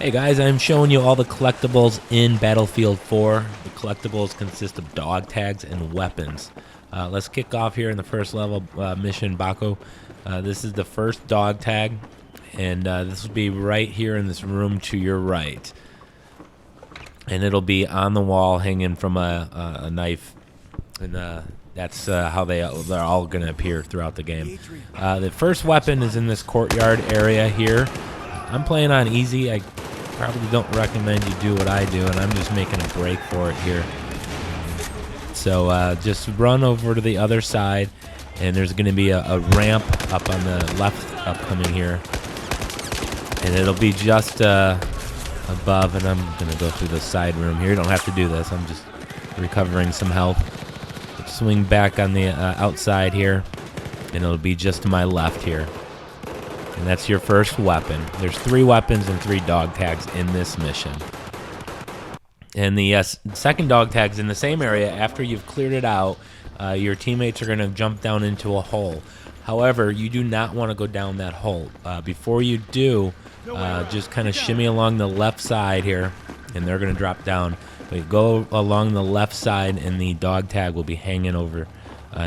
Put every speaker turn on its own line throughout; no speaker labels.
Hey guys, I'm showing you all the collectibles in Battlefield 4. The collectibles consist of dog tags and weapons. Let's kick off here in the first level mission, Baku. This is the first dog tag, and this will be right here in this room to your right. And it'll be on the wall hanging from a knife, and that's how they're all going to appear throughout the game. The first weapon is in this courtyard area here. I'm playing on easy. I probably don't recommend you do what I do, and I'm just making a break for it here. So just run over to the other side, and there's going to be a ramp up on the left upcoming here, and it'll be just above, and I'm going to go through the side room here. You don't have to do this. I'm just recovering some health. Swing back on the outside here, and it'll be just to my left here. And that's your first weapon. There's 3 weapons and 3 dog tags in this mission. And the second dog tag's in the same area. After you've cleared it out, your teammates are going to jump down into a hole. However, you do not want to go down that hole. Before you do, just kind of shimmy along the left side here, and they're going to drop down. But you go along the left side, and the dog tag will be hanging over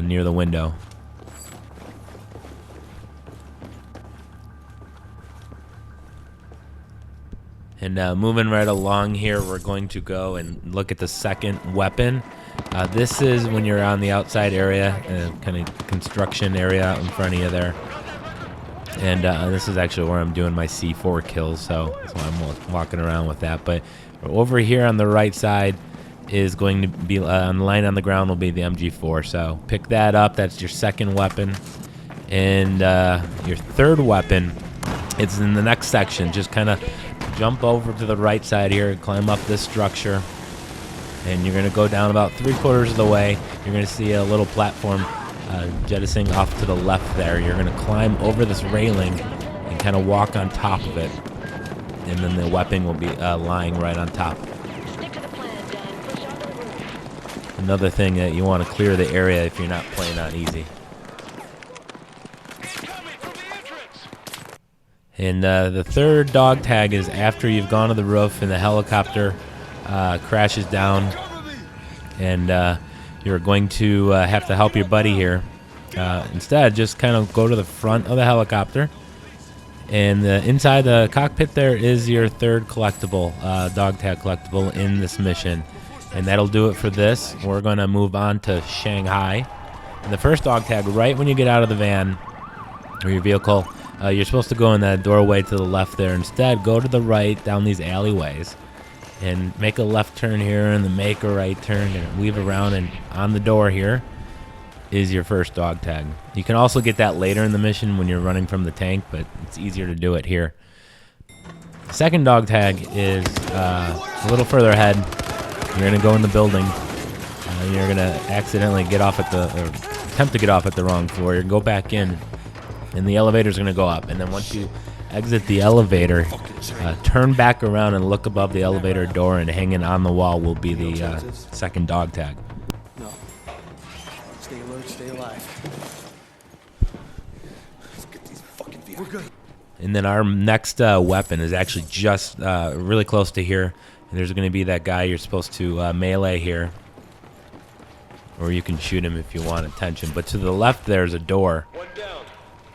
near the window. And moving right along here, we're going to go and look at the second weapon. This is when you're on the outside area, kind of construction area out in front of you there. And this is actually where I'm doing my C4 kills, so that's why I'm walking around with that. But over here on the right side is going to be, on the line on the ground will be the MG4. So pick that up. That's your second weapon. And your third weapon, it's in the next section. Just kind of jump over to the right side here, climb up this structure, and you're going to go down about 3/4 of the way. You're going to see a little platform jettisoning off to the left there. You're going to climb over this railing and kind of walk on top of it, and then the weapon will be lying right on top. Another thing that you want to clear the area if you're not playing on easy. And the third dog tag is after you've gone to the roof and the helicopter crashes down, and you're going to have to help your buddy here. Instead, just kind of go to the front of the helicopter, and inside the cockpit there is your third collectible, dog tag collectible in this mission. And that'll do it for this. We're going to move on to Shanghai. And the first dog tag, right when you get out of the van or your vehicle, you're supposed to go in that doorway to the left there. Instead, go to the right down these alleyways and make a left turn here, and then make a right turn and weave around, and on the door here is your first dog tag. You can also get that later in the mission when you're running from the tank, but it's easier to do it here. The second dog tag is a little further ahead. You're going to go in the building, and you're going to accidentally get off at or attempt to get off at the wrong floor. You go back in, and the elevator's going to go up. And then once you exit the elevator, turn back around and look above the elevator door, and hanging on the wall will be the second dog tag.
No. Stay alert, stay alive. Let's get these fucking vehicles. We're good.
And then our next weapon is actually just really close to here. And there's going to be that guy you're supposed to melee here. Or you can shoot him if you want attention. But to the left there's a door.
One down.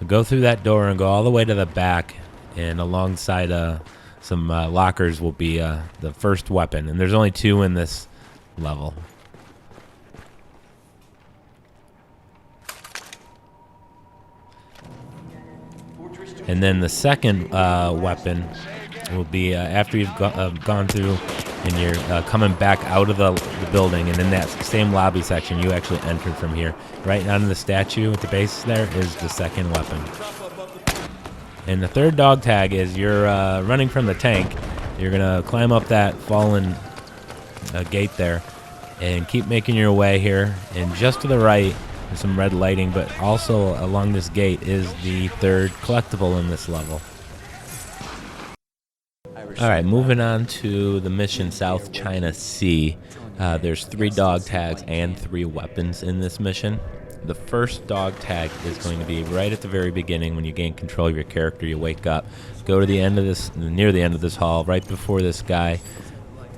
Go through that door and go all the way to the back, and alongside some lockers will be the first weapon, and there's only 2 in this level. And then the second weapon will be after you've gone through and you're coming back out of the building, and in that same lobby section you actually entered from here. Right under the statue at the base there is the second weapon. And the third dog tag is you're running from the tank. You're going to climb up that fallen gate there and keep making your way here. And just to the right is some red lighting, but also along this gate is the third collectible in this level. Alright, moving on to the mission South China Sea. There's 3 dog tags and 3 weapons in this mission. the first dog tag is going to be right at the very beginning when you gain control of your character. You wake up, go to the end of this, near the end of this hall, right before this guy.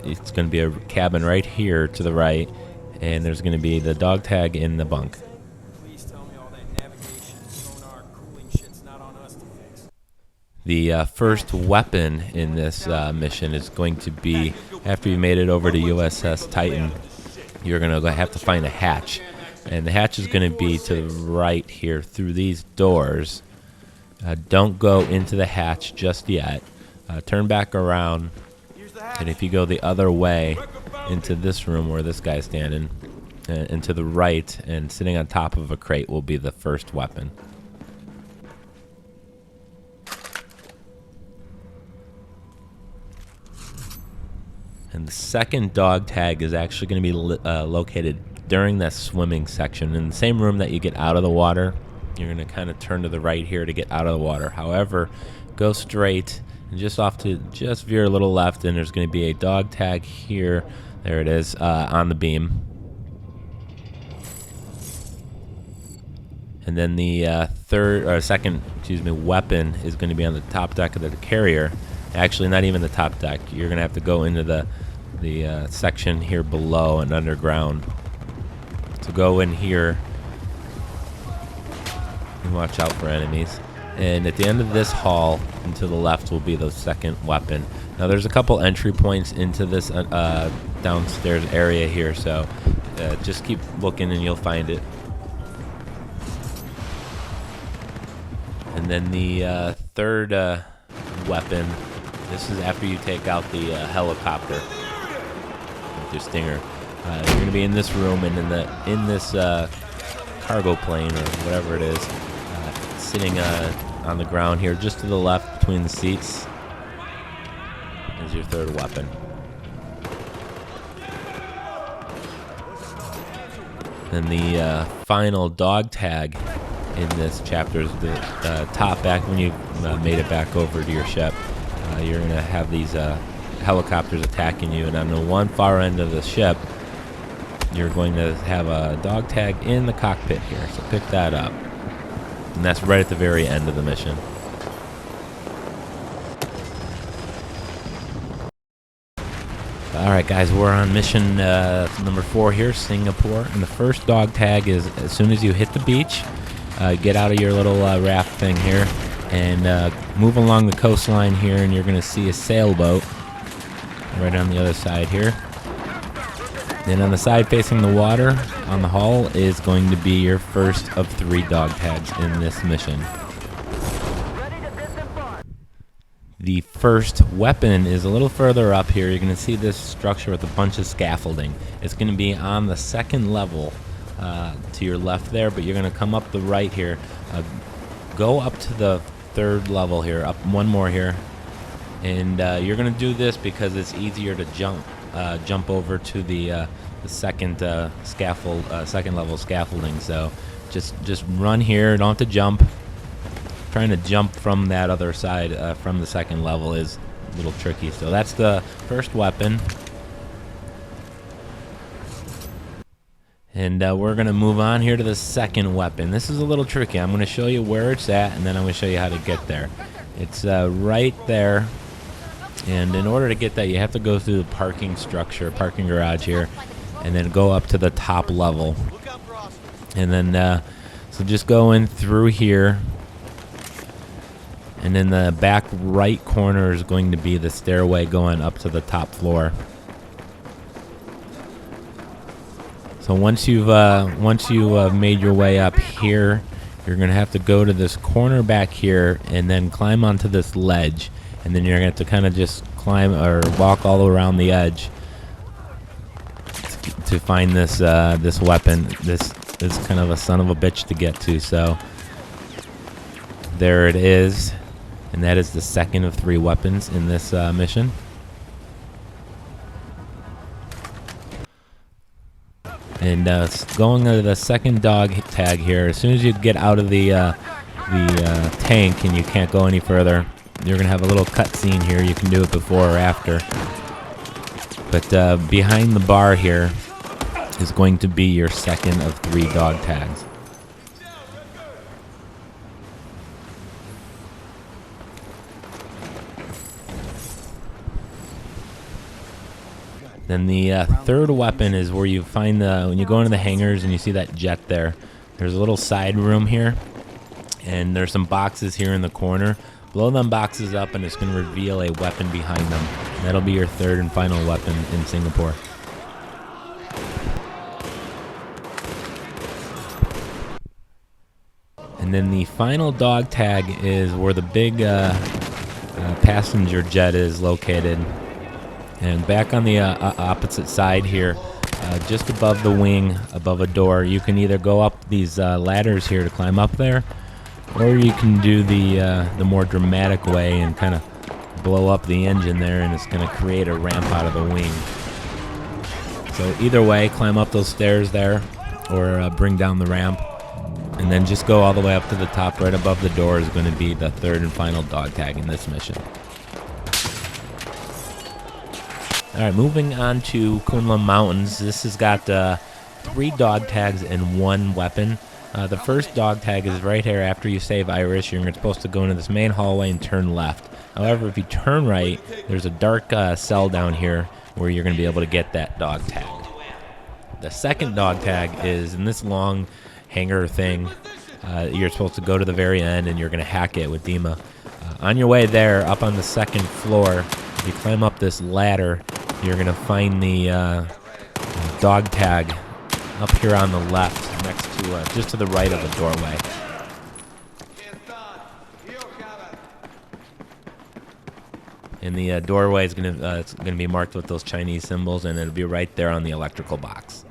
It's going to be a cabin right here to the right, and there's going to be the dog tag in the bunk.
Please tell me all that navigation, sonar, cooling shit's not on us to fix.
The first weapon in this mission is going to be, after you made it over to USS Titan, you're going to have to find a hatch. And the hatch is going to be to the right here through these doors. Don't go into the hatch just yet. Turn back around. And if you go the other way into this room where this guy's standing, and to the right and sitting on top of a crate will be the first weapon. And the second dog tag is actually going to be located during that swimming section. In the same room that you get out of the water, you're going to kind of turn to the right here to get out of the water. However, go straight and just veer a little left, and there's going to be a dog tag here. There it is, on the beam. And then the second weapon is going to be on the top deck of the carrier. Actually, not even the top deck. You're going to have to go into the section here below and underground. So go in here and watch out for enemies. And at the end of this hall, and to the left, will be the second weapon. Now, there's a couple entry points into this downstairs area here, so just keep looking and you'll find it. And then the third weapon, this is after you take out the helicopter with your stinger. You're going to be in this room, and in this cargo plane or whatever it is, sitting on the ground here, just to the left between the seats, is your third weapon. And the final dog tag in this chapter is the top back when you made it back over to your ship. You're going to have these helicopters attacking you, and on the one far end of the ship, you're going to have a dog tag in the cockpit here, so pick that up. And that's right at the very end of the mission. Alright guys, we're on mission number 4 here, Singapore. And the first dog tag is as soon as you hit the beach, get out of your little raft thing here and move along the coastline here, and you're going to see a sailboat right on the other side here. And on the side facing the water on the hull is going to be your first of 3 dog tags in this mission. The first weapon is a little further up here. You're going to see this structure with a bunch of scaffolding. It's going to be on the second level to your left there, but you're going to come up the right here. Go up to the third level here, up one more here. And you're going to do this because it's easier to jump over to the second second level scaffolding. So just run here. Don't have to jump. Trying to jump from that other side from the second level is a little tricky. So that's the first weapon. And we're going to move on here to the second weapon. This is a little tricky. I'm going to show you where it's at, and then I'm going to show you how to get there. It's right there. And in order to get that, you have to go through the parking garage here, and then go up to the top level. And then, so just go in through here. And in the back right corner is going to be the stairway going up to the top floor. So once you've made your way up here, you're going to have to go to this corner back here and then climb onto this ledge. And then you're going to have to kind of just climb or walk all around the edge to find this this weapon. This is kind of a son of a bitch to get to. So there it is. And that is the second of 3 weapons in this mission. And going to the second dog tag here, as soon as you get out of the tank and you can't go any further, you're going to have a little cutscene here. You can do it before or after. But behind the bar here is going to be your second of 3 dog tags. Then the third weapon is where you find when you go into the hangars and you see that jet there. There's a little side room here, and there's some boxes here in the corner. Blow them boxes up and it's going to reveal a weapon behind them. And that'll be your third and final weapon in Singapore. And then the final dog tag is where the big passenger jet is located. And back on the opposite side here, just above the wing, above a door, you can either go up these ladders here to climb up there, or you can do the more dramatic way and kind of blow up the engine there, and it's going to create a ramp out of the wing. So either way, climb up those stairs there, or bring down the ramp, and then just go all the way up to the top. Right above the door is going to be the third and final dog tag in this mission. Alright, moving on to Kunlun Mountains. This has got 3 dog tags and 1 weapon. The first dog tag is right here after you save Irish. You're supposed to go into this main hallway and turn left. However, if you turn right, there's a dark cell down here where you're going to be able to get that dog tag. The second dog tag is in this long hangar thing. You're supposed to go to the very end and you're going to hack it with Dima. On your way there, up on the second floor, if you climb up this ladder, you're going to find the dog tag up here on the left, next to just to the right of the doorway. And the doorway is going to be marked with those Chinese symbols, and it'll be right there on the electrical box.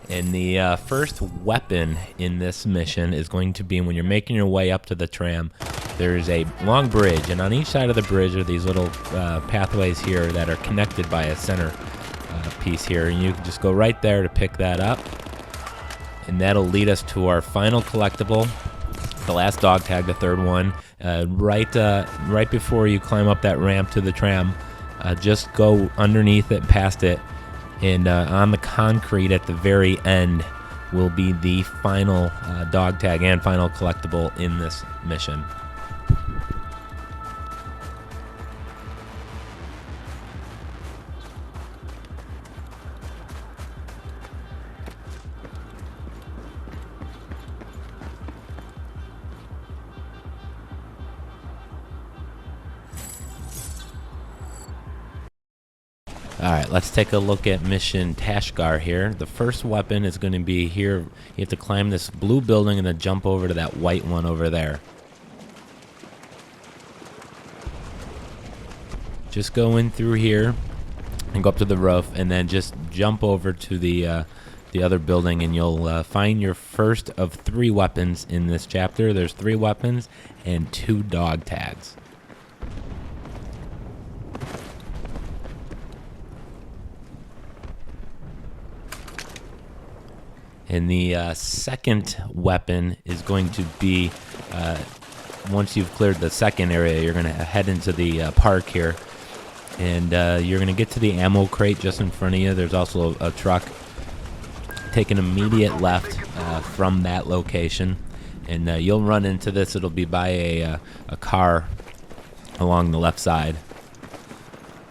And the first weapon in this mission is going to be when you're making your way up to the tram. There's a long bridge, and on each side of the bridge are these little pathways here that are connected by a center piece here, and you can just go right there to pick that up, and that'll lead us to our final collectible, the last dog tag, the third one. Right before you climb up that ramp to the tram, just go underneath it, past it, and on the concrete at the very end will be the final dog tag and final collectible in this mission. Alright, let's take a look at mission Tashgar here. The first weapon is going to be here. You have to climb this blue building and then jump over to that white one over there. Just go in through here and go up to the roof, and then just jump over to the other building, and you'll find your first of 3 weapons in this chapter. There's 3 weapons and 2 dog tags. And the second weapon is going to be, once you've cleared the second area, you're going to head into the park here. And you're going to get to the ammo crate just in front of you. There's also a truck. Take an immediate left from that location. And you'll run into this. It'll be by a car along the left side.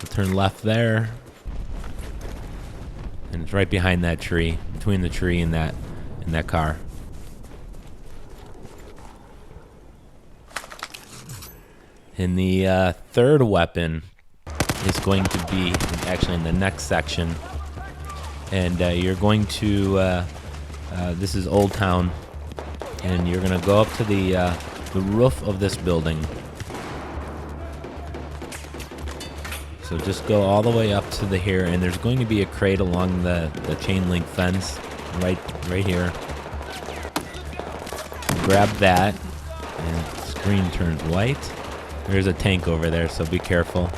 You'll turn left there. And it's right behind that tree, between the tree and that car. And the third weapon is going to be actually in the next section, and you're going to this is Old Town, and you're going to go up to the roof of this building. So just go all the way up to the here, and there's going to be a crate along the chain link fence right here. Grab that, and the screen turns white. There's a tank over there, so be careful.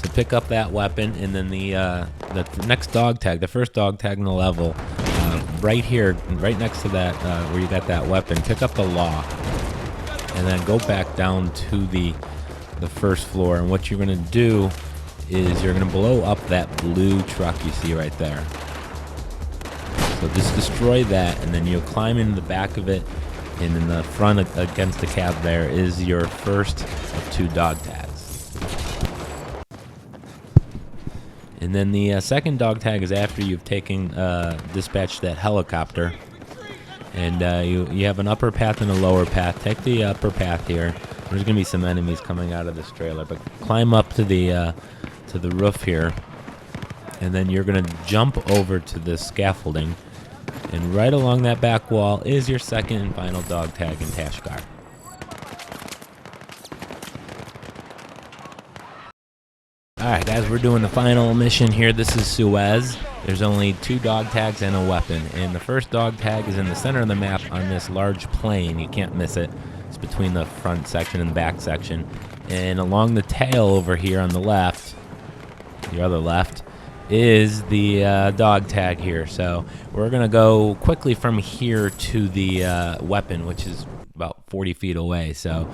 So pick up that weapon, and then the next dog tag, the first dog tag in the level, right here, right next to that where you got that weapon, pick up the law, and then go back down to the first floor. And what you're going to do is you're going to blow up that blue truck you see right there. So just destroy that, and then you'll climb into the back of it, and in the front against the cab there is your first of 2 dog tags. And then the second dog tag is after you've dispatched that helicopter. And you have an upper path and a lower path. Take the upper path here. There's going to be some enemies coming out of this trailer, but climb up to the roof here. And then you're going to jump over to the scaffolding. And right along that back wall is your second and final dog tag in Tashgar. Alright guys, we're doing the final mission here. This is Suez. There's only 2 dog tags and a weapon. And the first dog tag is in the center of the map on this large plain. You can't miss it. It's between the front section and the back section. And along the tail over here on the left, the other left, is the dog tag here. So we're going to go quickly from here to the weapon, which is about 40 feet away. So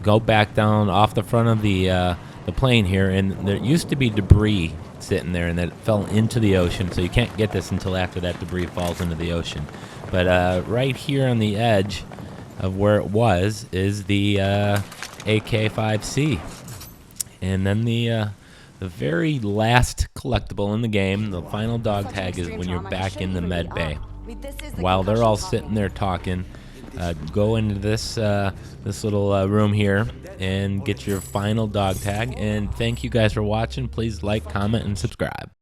go back down off the front of the plane here, and there used to be debris sitting there, and that fell into the ocean, so you can't get this until after that debris falls into the ocean. But right here on the edge of where it was is the AK-5C. And then the very last collectible in the game, the final dog tag, is when you're back in the med bay. While they're all sitting there talking, go into this little room here and get your final dog tag. And thank you guys for watching. Please like, comment, and subscribe.